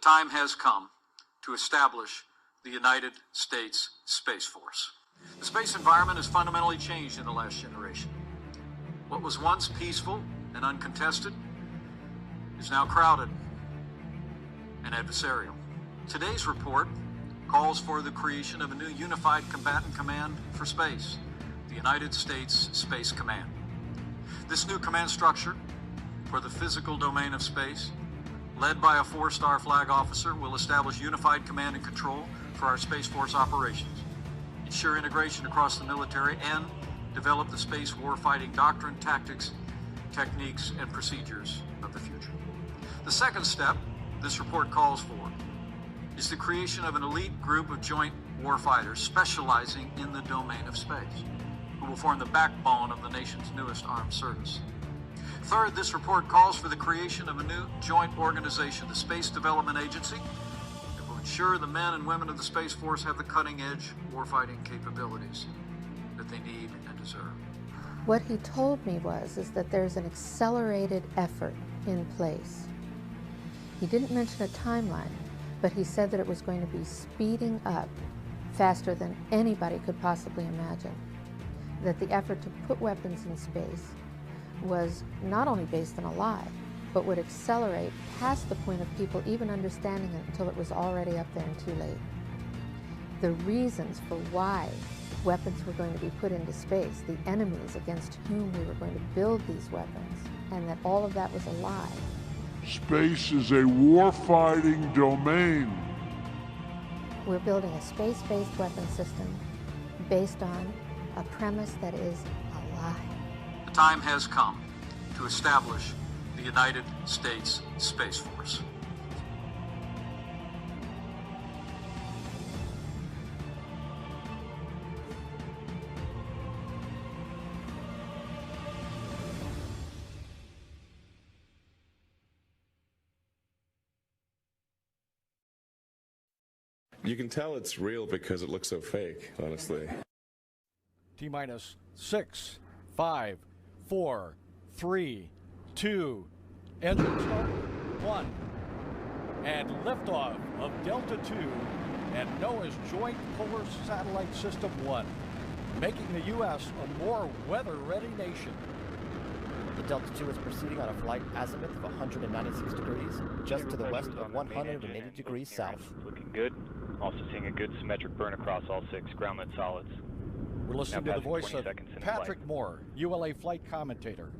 time has come to establish the United States Space Force. The space environment has fundamentally changed in the last generation. What was once peaceful and uncontested is now crowded and adversarial. Today's report calls for the creation of a new unified combatant command for space, the United States Space Command. This new command structure for the physical domain of space, led by a 4-star flag officer, will establish unified command and control for our Space Force operations, ensure integration across the military, and develop the space warfighting doctrine, tactics, techniques, and procedures of the future. The second step this report calls for is the creation of an elite group of joint warfighters specializing in the domain of space, who will form the backbone of the nation's newest armed service. Third, this report calls for the creation of a new joint organization, the Space Development Agency, that will ensure the men and women of the Space Force have the cutting-edge warfighting capabilities that they need and deserve. What he told me is that there's an accelerated effort in place. He didn't mention a timeline, but he said that it was going to be speeding up faster than anybody could possibly imagine. That the effort to put weapons in space was not only based on a lie, but would accelerate past the point of people even understanding it until it was already up there and too late. The reasons for why weapons were going to be put into space, the enemies against whom we were going to build these weapons, and that all of that was a lie. Space is a warfighting domain. We're building a space-based weapon system based on a premise that is a lie. The time has come to establish the United States Space Force. You can tell it's real because it looks so fake, honestly. T-minus 6, 5, 4, 3, 2, engine start, 1. And liftoff of Delta II and NOAA's Joint Polar Satellite System 1, making the U.S. a more weather-ready nation. The Delta II is proceeding on a flight azimuth of 196 degrees, just to the west of 180 degrees south. Looking good. Also seeing a good symmetric burn across all 6 ground-lit solids. We're listening to the voice of Patrick Moore, ULA flight commentator.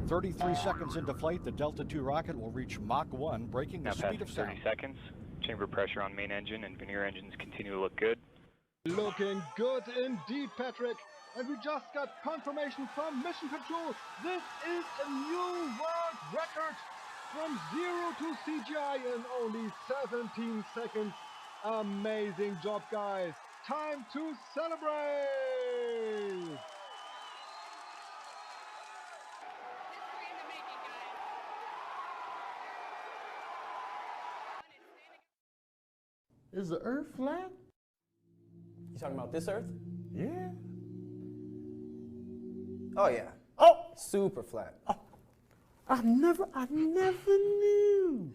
33 seconds into flight, the Delta II rocket will reach Mach 1, breaking the speed of sound. 30 seconds. Chamber pressure on main engine and veneer engines continue to look good. Looking good indeed, Patrick. And we just got confirmation from Mission Control. This is a new world record. From 0 to CGI in only 17 seconds. Amazing job, guys. Time to celebrate! Is the Earth flat? You talking about this Earth? Yeah. Oh yeah. Oh! Super flat. Oh. I never knew.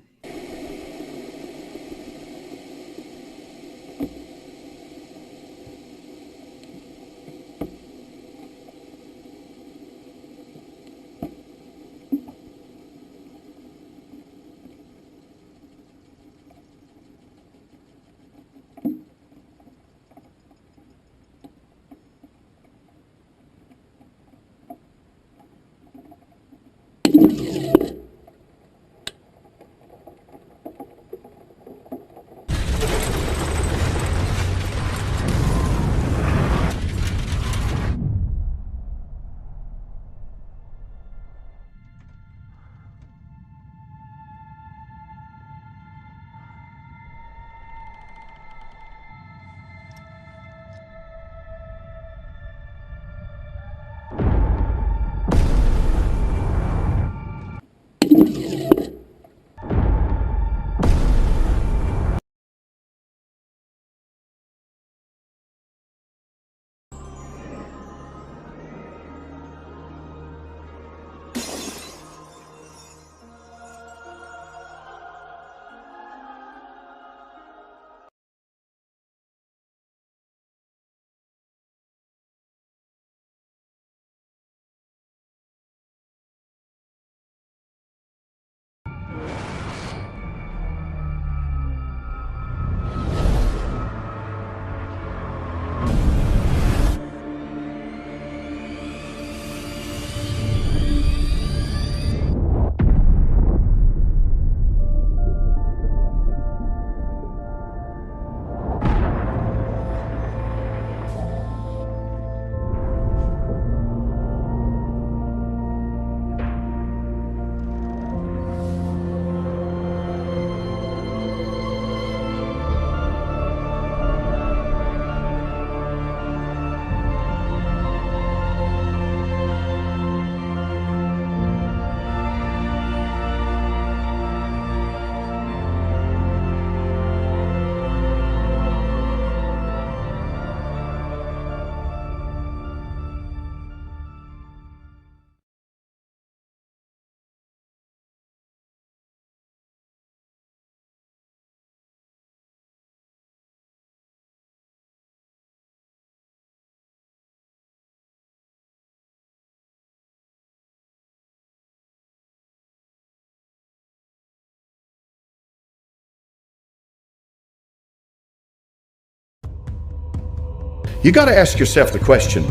You got to ask yourself the question,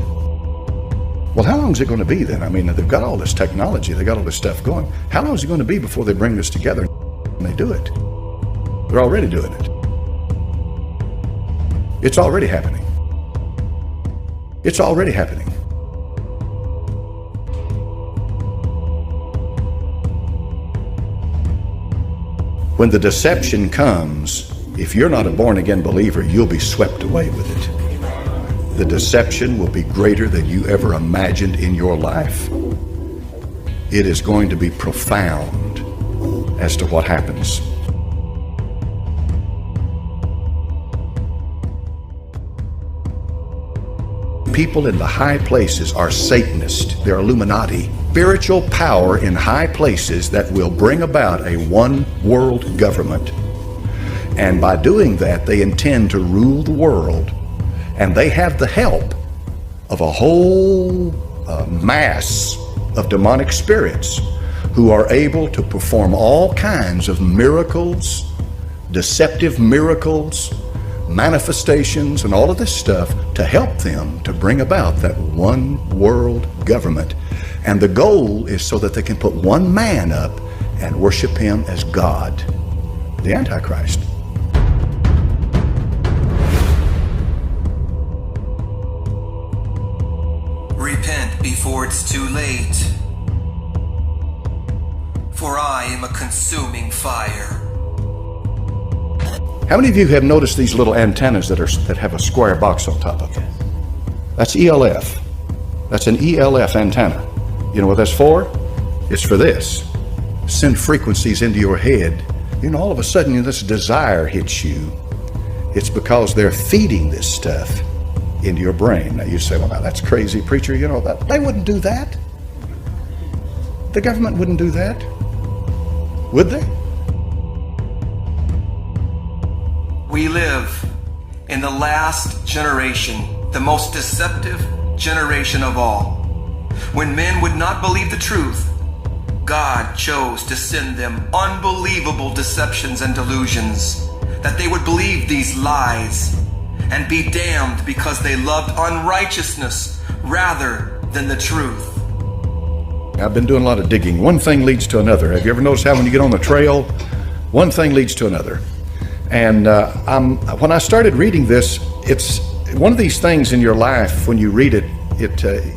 well, how long is it going to be then? I mean, they've got all this technology, they got all this stuff going. How long is it going to be before they bring this together and they do it? They're already doing it. It's already happening. It's already happening. When the deception comes, if you're not a born-again believer, you'll be swept away with it. The deception will be greater than you ever imagined in your life. It is going to be profound as to what happens. People in the high places are Satanists. They're Illuminati. Spiritual power in high places that will bring about a one-world government. And by doing that, they intend to rule the world. And they have the help of a whole mass of demonic spirits who are able to perform all kinds of miracles, deceptive miracles, manifestations, and all of this stuff to help them to bring about that one world government. And the goal is so that they can put one man up and worship him as God, the Antichrist. Repent before it's too late, for I am a consuming fire. How many of you have noticed these little antennas that have a square box on top of them? That's ELF. That's an ELF antenna. You know what that's for? It's for this. Send frequencies into your head. You know, all of a sudden this desire hits you. It's because they're feeding this stuff into your brain. Now you say, well, now that's crazy, preacher. You know, that they wouldn't do that. The government wouldn't do that. Would they? We live in the last generation, the most deceptive generation of all. When men would not believe the truth, God chose to send them unbelievable deceptions and delusions, that they would believe these lies and be damned because they loved unrighteousness rather than the truth. I've been doing a lot of digging. One thing leads to another. Have you ever noticed how when you get on the trail, one thing leads to another? And when I started reading this, it's one of these things in your life, when you read it,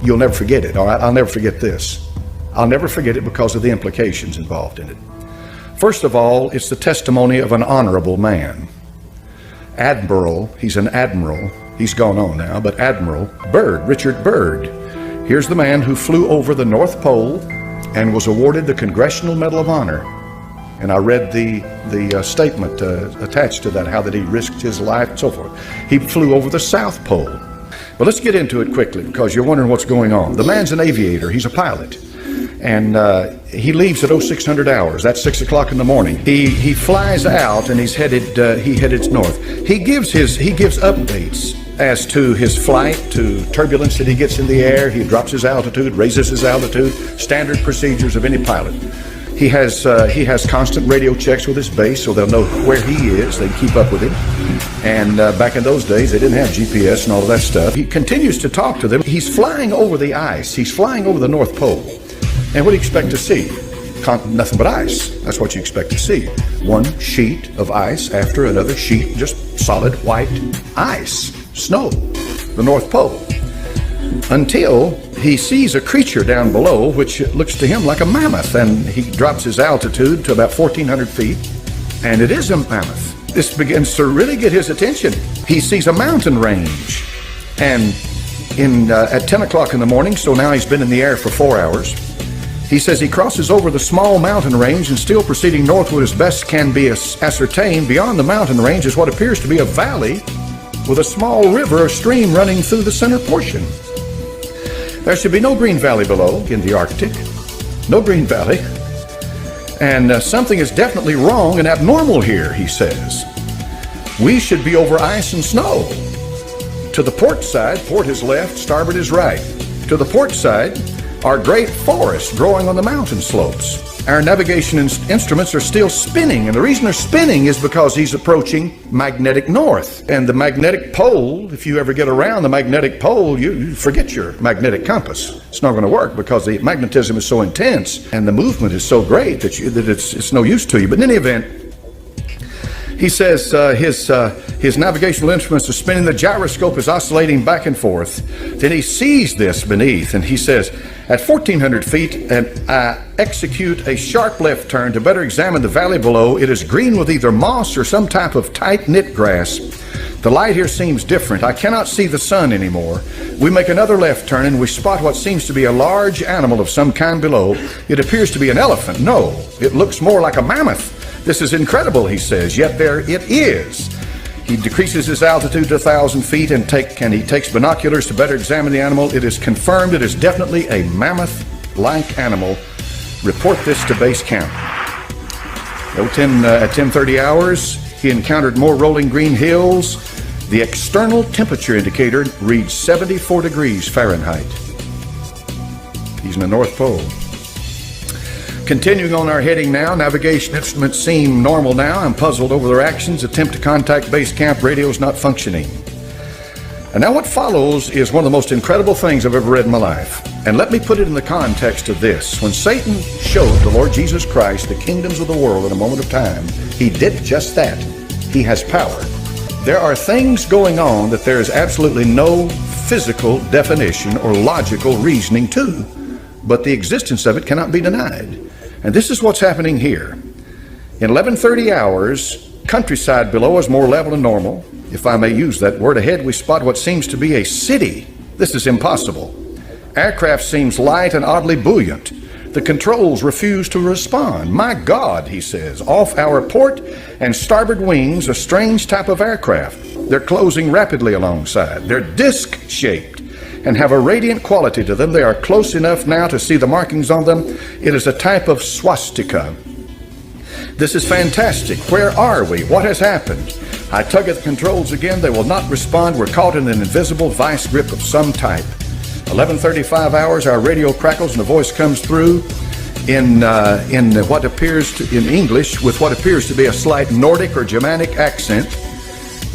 you'll never forget it. All right, I'll never forget this. I'll never forget it because of the implications involved in it. First of all, it's the testimony of an honorable man. Admiral, he's an admiral, he's gone on now, but Admiral Byrd, Richard Byrd. Here's the man who flew over the North Pole and was awarded the Congressional Medal of Honor. And I read the statement attached to that, how that he risked his life and so forth. He flew over the South Pole. But let's get into it quickly because you're wondering what's going on. The man's an aviator, he's a pilot. And he leaves at 0600 hours. That's 6 o'clock in the morning. He flies out and he's headed north. He gives updates as to his flight, to turbulence that he gets in the air. He drops his altitude, raises his altitude, standard procedures of any pilot. He has constant radio checks with his base so they'll know where he is. They can keep up with him. And back in those days, they didn't have GPS and all of that stuff. He continues to talk to them. He's flying over the ice. He's flying over the North Pole. And what do you expect to see? Nothing but ice. That's what you expect to see. One sheet of ice after another sheet, just solid white ice, snow, the North Pole. Until he sees a creature down below, which looks to him like a mammoth, and he drops his altitude to about 1,400 feet, and it is a mammoth. This begins to really get his attention. He sees a mountain range, and at 10 o'clock in the morning, so now he's been in the air for 4 hours, he says he crosses over the small mountain range and still proceeding northward as best can be ascertained. Beyond the mountain range is what appears to be a valley with a small river or stream running through the center portion. There should be no green valley below in the Arctic, no green valley. And something is definitely wrong and abnormal here, he says. We should be over ice and snow. To the port side, port is left, starboard is right. To the port side are great forests growing on the mountain slopes. our navigation instruments are still spinning. And the reason they're spinning is because he's approaching magnetic north. And the magnetic pole, if you ever get around the magnetic pole, you forget your magnetic compass. It's not going to work because the magnetism is so intense and the movement is so great that it's no use to you. But in any event, he says his navigational instruments are spinning, the gyroscope is oscillating back and forth. Then he sees this beneath, and he says, at 1,400 feet, and I execute a sharp left turn to better examine the valley below. It is green with either moss or some type of tight-knit grass. The light here seems different. I cannot see the sun anymore. We make another left turn, and we spot what seems to be a large animal of some kind below. It appears to be an elephant. No, it looks more like a mammoth. This is incredible, he says, yet there it is. He decreases his altitude to 1,000 feet and he takes binoculars to better examine the animal. It is confirmed it is definitely a mammoth-like animal. Report this to base camp. At 10:30 hours, he encountered more rolling green hills. The external temperature indicator reads 74 degrees Fahrenheit. He's in the North Pole. Continuing on our heading now, navigation instruments seem normal now. I'm puzzled over their actions. Attempt to contact base camp, radio's not functioning. And now what follows is one of the most incredible things I've ever read in my life. And let me put it in the context of this. When Satan showed the Lord Jesus Christ the kingdoms of the world in a moment of time, he did just that. He has power. There are things going on that there is absolutely no physical definition or logical reasoning to, but the existence of it cannot be denied. And this is what's happening here. In 11:30 hours, countryside below is more level and normal. If I may use that word, ahead we spot what seems to be a city. This is impossible. Aircraft seems light and oddly buoyant. The controls refuse to respond. My God, he says, off our port and starboard wings, a strange type of aircraft. They're closing rapidly alongside. They're disc-shaped and have a radiant quality to them. They are close enough now to see the markings on them. It is a type of swastika. This is fantastic. Where are we? What has happened? I tug at the controls again. They will not respond. We're caught in an invisible vice grip of some type. 11:35 hours, our radio crackles and the voice comes through in what appears to, in English, with what appears to be a slight Nordic or Germanic accent.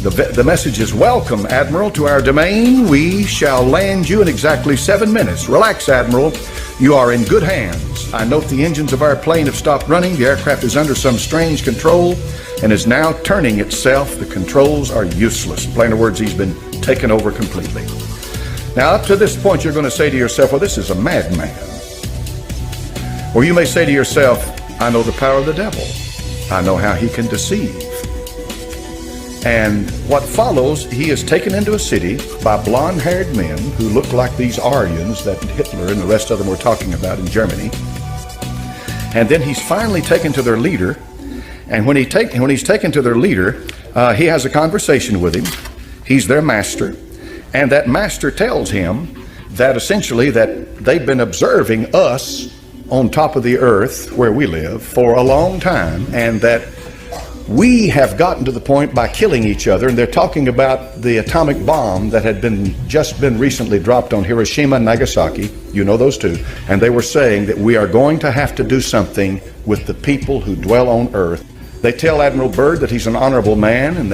The message is, welcome, Admiral, to our domain. We shall land you in exactly 7 minutes. Relax, Admiral. You are in good hands. I note the engines of our plane have stopped running. The aircraft is under some strange control and is now turning itself. The controls are useless. In plainer words, he's been taken over completely. Now, up to this point, you're going to say to yourself, well, this is a madman. Or you may say to yourself, I know the power of the devil. I know how he can deceive. And what follows, he is taken into a city by blonde-haired men who look like these Aryans that Hitler and the rest of them were talking about in Germany. And then he's finally taken to their leader. And when he's taken to their leader, he has a conversation with him. He's their master. And that master tells him that essentially that they've been observing us on top of the earth where we live for a long time, and that we have gotten to the point by killing each other. And they're talking about the atomic bomb that had just been recently dropped on Hiroshima and Nagasaki. You know those two. And they were saying that we are going to have to do something with the people who dwell on earth. They tell Admiral Byrd that he's an honorable man, and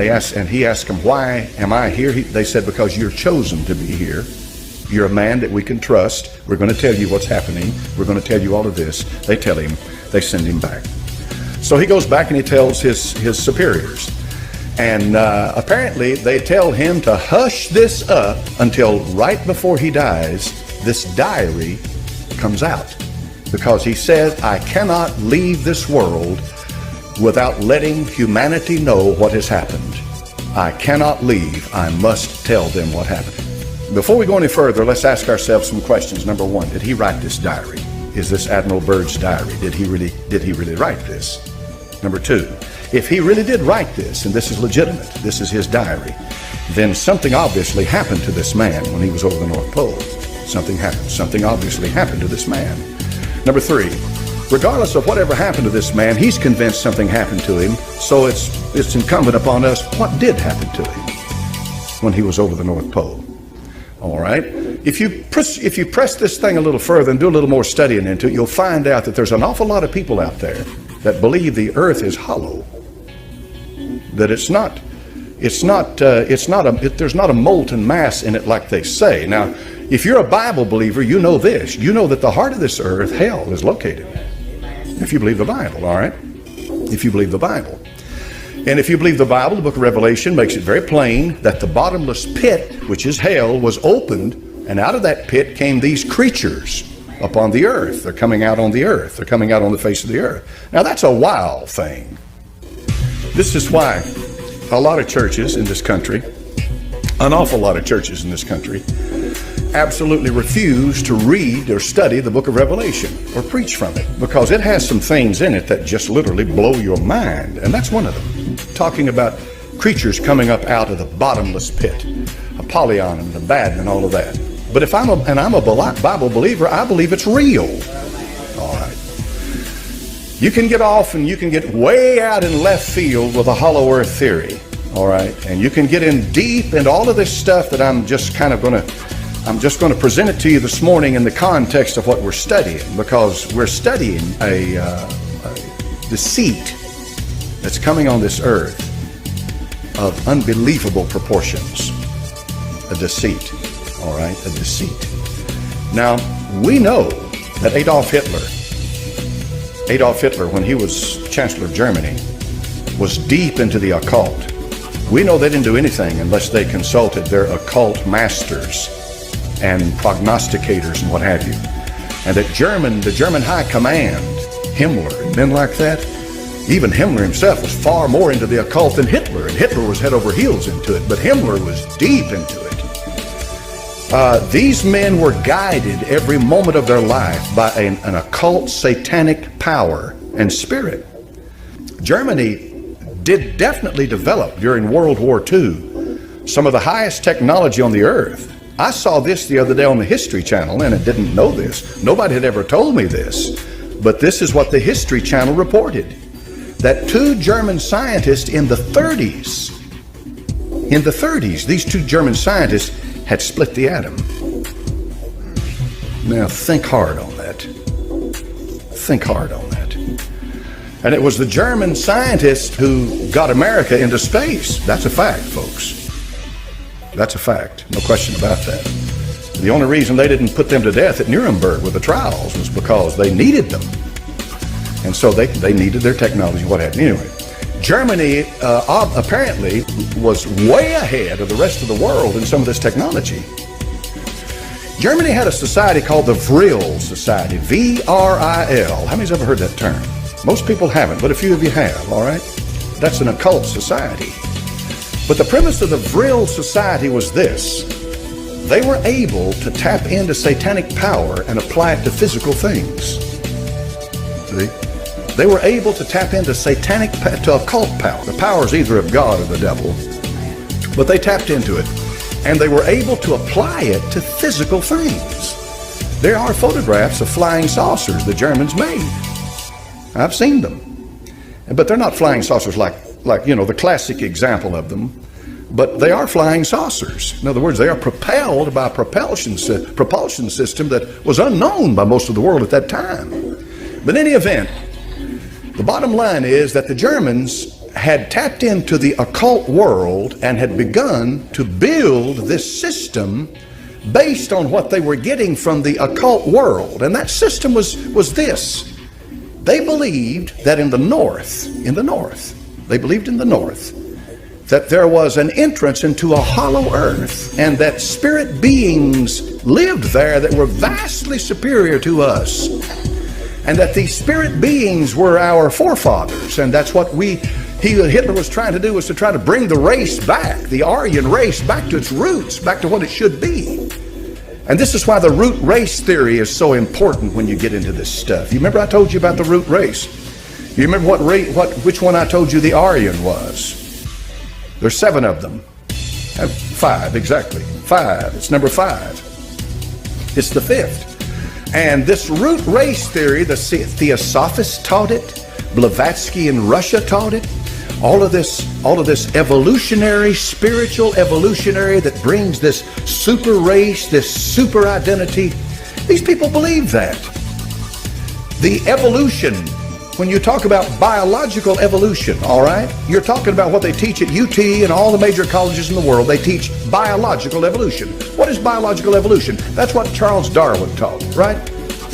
he asks him, why am I here? They said, because you're chosen to be here. You're a man that we can trust. We're going to tell you what's happening. We're going to tell you all of this. They tell him. They send him back. So he goes back and he tells his superiors. And apparently they tell him to hush this up until right before he dies, this diary comes out. Because he said, I cannot leave this world without letting humanity know what has happened. I cannot leave. I must tell them what happened. Before we go any further, let's ask ourselves some questions. Number one, did he write this diary? Is this Admiral Byrd's diary? Did he really write this? Number two, if he really did write this, and this is legitimate, this is his diary, then something obviously happened to this man when he was over the North Pole. Something happened. Something obviously happened to this man. Number three, regardless of whatever happened to this man, he's convinced something happened to him, so it's incumbent upon us, what did happen to him when he was over the North Pole? All right. If you press this thing a little further and do a little more studying into it, you'll find out that there's an awful lot of people out there that believe the earth is hollow. That there's not a molten mass in it like they say. Now, if you're a Bible believer, you know this. You know that the heart of this earth, hell, is located. If you believe the Bible, all right? If you believe the Bible. And if you believe the Bible, the book of Revelation makes it very plain that the bottomless pit, which is hell, was opened, and out of that pit came these creatures upon the earth. They're coming out on the earth. They're coming out on the face of the earth. Now, that's a wild thing. This is why a lot of churches in this country, an awful lot of churches in this country, absolutely refuse to read or study the book of Revelation or preach from it, because it has some things in it that just literally blow your mind. And that's one of them, talking about creatures coming up out of the bottomless pit, Apollyon and Abaddon and all of that. But if I'm a Bible believer, I believe it's real. All right. You can get off and you can get way out in left field with a hollow earth theory. All right. And you can get in deep into all of this stuff that I'm just going to present it to you this morning in the context of what we're studying, because we're studying a deceit that's coming on this earth of unbelievable proportions. A deceit. All right, a deceit. Now, we know that Adolf Hitler, when he was Chancellor of Germany, was deep into the occult. We know they didn't do anything unless they consulted their occult masters and prognosticators and what have you. And that the German high command, Himmler and men like that, even Himmler himself was far more into the occult than Hitler, and Hitler was head over heels into it, but Himmler was deep into it. These men were guided every moment of their life by an occult satanic power and spirit. Germany did definitely develop during World War II some of the highest technology on the earth. I saw this the other day on the History Channel, and I didn't know this. Nobody had ever told me this, but this is what the History Channel reported. That two German scientists in the 30s, these two German scientists had split the atom. Now think hard on that. Think hard on that. And it was the German scientists who got America into space. That's a fact, folks. That's a fact. No question about that. The only reason they didn't put them to death at Nuremberg with the trials was because they needed them. And so they needed their technology, what have you. Anyway, Germany apparently was way ahead of the rest of the world in some of this technology. Germany had a society called the Vril Society, V-R-I-L. How many's ever heard that term? Most people haven't, but a few of you have, all right? That's an occult society. But the premise of the Vril Society was this. They were able to tap into satanic power and apply it to physical things. See? They were able to tap into to occult power. The power is either of God or the devil. But they tapped into it. And they were able to apply it to physical things. There are photographs of flying saucers the Germans made. I've seen them. But they're not flying saucers like the classic example of them. But they are flying saucers. In other words, they are propelled by a propulsion system that was unknown by most of the world at that time. But in any event, the bottom line is that the Germans had tapped into the occult world and had begun to build this system based on what they were getting from the occult world. And that system was this. They believed that in the north, that there was an entrance into a hollow earth, and that spirit beings lived there that were vastly superior to us. And that these spirit beings were our forefathers, and that's what Hitler was trying to do, was to try to bring the race back, the Aryan race, back to its roots, back to what it should be. And this is why the root race theory is so important when you get into this stuff. You remember I told you about the root race? You remember which one I told you the Aryan was? There's 7 of them. 5, exactly. 5. It's number 5. It's the 5th. And this root race theory, the Theosophists taught it, Blavatsky in Russia taught it, all of this evolutionary, spiritual evolutionary that brings this super race, this super identity. These people believe that. The evolution, when you talk about biological evolution, all right, you're talking about what they teach at UT and all the major colleges in the world. They teach biological evolution. What is biological evolution? That's what Charles Darwin taught, right?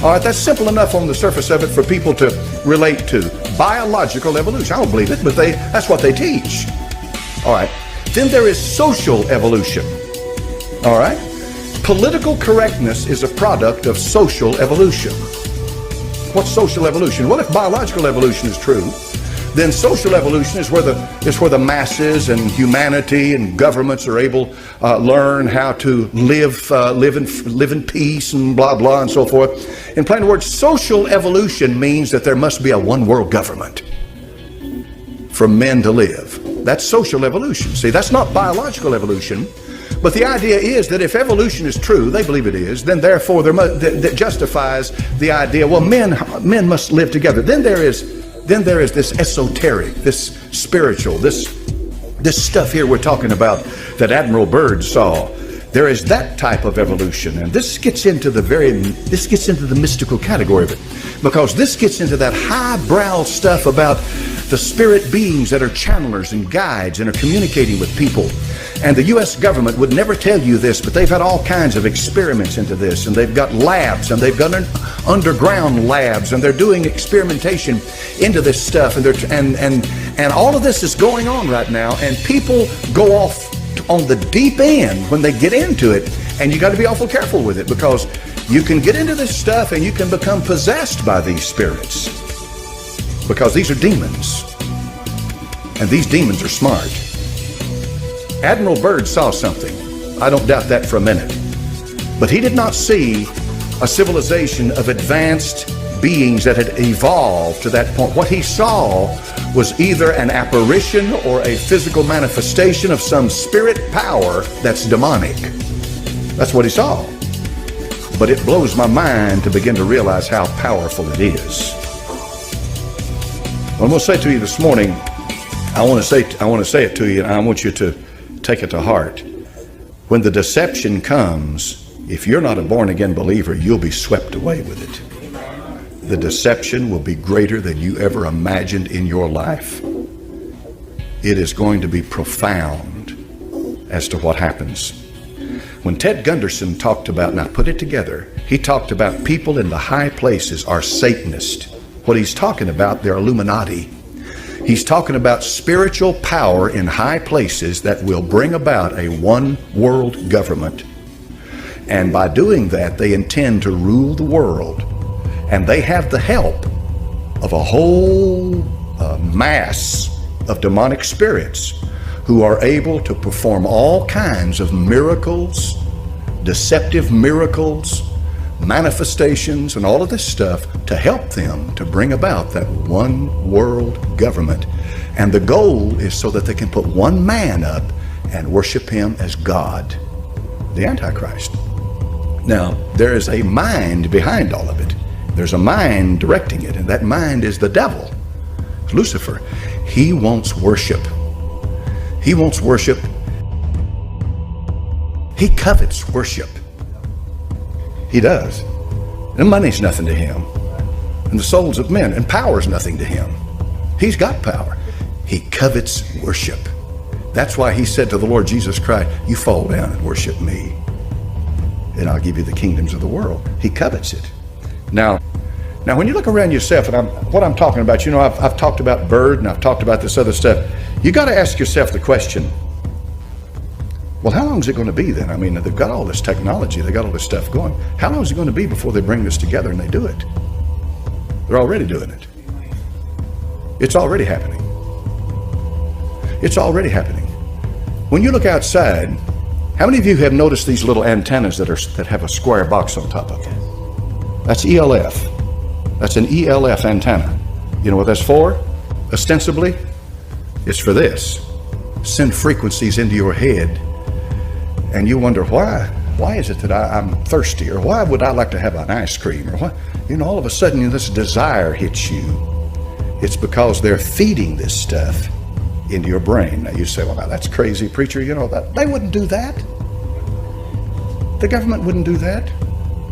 All right, that's simple enough on the surface of it for people to relate to. Biological evolution. I don't believe it, but that's what they teach. All right. Then there is social evolution. All right. Political correctness is a product of social evolution. What's social evolution? Well, if biological evolution is true, then social evolution is where the masses and humanity and governments are able learn how to live in peace and blah blah and so forth. In plain words, social evolution means that there must be a one world government for men to live. That's social evolution. See, that's not biological evolution. But the idea is that if evolution is true, they believe it is, then therefore that justifies the idea, well, men must live together. Then there is this esoteric, this spiritual, this stuff here we're talking about that Admiral Byrd saw. There is that type of evolution, and this gets into the mystical category of it, because this gets into that highbrow stuff about the spirit beings that are channelers and guides and are communicating with people. And the U.S. government would never tell you this, but they've had all kinds of experiments into this, and they've got labs, and they've got underground labs, and they're doing experimentation into this stuff, and all of this is going on right now, and people go off on the deep end when they get into it, and you got to be awful careful with it, because you can get into this stuff and you can become possessed by these spirits, because these are demons, and these demons are smart. Admiral Byrd saw something. I don't doubt that for a minute. But he did not see a civilization of advanced beings that had evolved to that point. What he saw was either an apparition or a physical manifestation of some spirit power that's demonic. That's what he saw. But it blows my mind to begin to realize how powerful it is. What I'm going to say to you this morning, I want to say it to you, and I want you to take it to heart. When the deception comes, if you're not a born-again believer, you'll be swept away with it. The deception will be greater than you ever imagined in your life. It is going to be profound as to what happens. When Ted Gunderson talked about, now put it together, he talked about people in the high places are Satanists. What he's talking about, they're Illuminati. He's talking about spiritual power in high places that will bring about a one world government. And by doing that, they intend to rule the world. And they have the help of a whole mass of demonic spirits who are able to perform all kinds of miracles, deceptive miracles, manifestations, and all of this stuff to help them to bring about that one world government. And the goal is so that they can put one man up and worship him as God, the Antichrist. Now, there is a mind behind all of it. There's a mind directing it, and that mind is the devil, Lucifer. He wants worship. He wants worship. He covets worship. He does. And money's nothing to him. And the souls of men, and power's nothing to him. He's got power. He covets worship. That's why he said to the Lord Jesus Christ, you fall down and worship me, and I'll give you the kingdoms of the world. He covets it. Now when you look around yourself, and what I'm talking about, you know, I've talked about Byrd, and I've talked about this other stuff. You got to ask yourself the question, well, how long is it going to be then? I mean, they've got all this technology, they got all this stuff going. How long is it going to be before they bring this together and they do it? They're already doing it. It's already happening. It's already happening. When you look outside, how many of you have noticed these little antennas that have a square box on top of them? That's ELF. That's an ELF antenna. You know what that's for? Ostensibly, it's for this. Send frequencies into your head, and you wonder why. Why is it that I'm thirsty, or why would I like to have an ice cream, or what? You know, all of a sudden this desire hits you. It's because they're feeding this stuff into your brain. Now you say, well, now that's crazy, preacher, you know, that they wouldn't do that. The government wouldn't do that.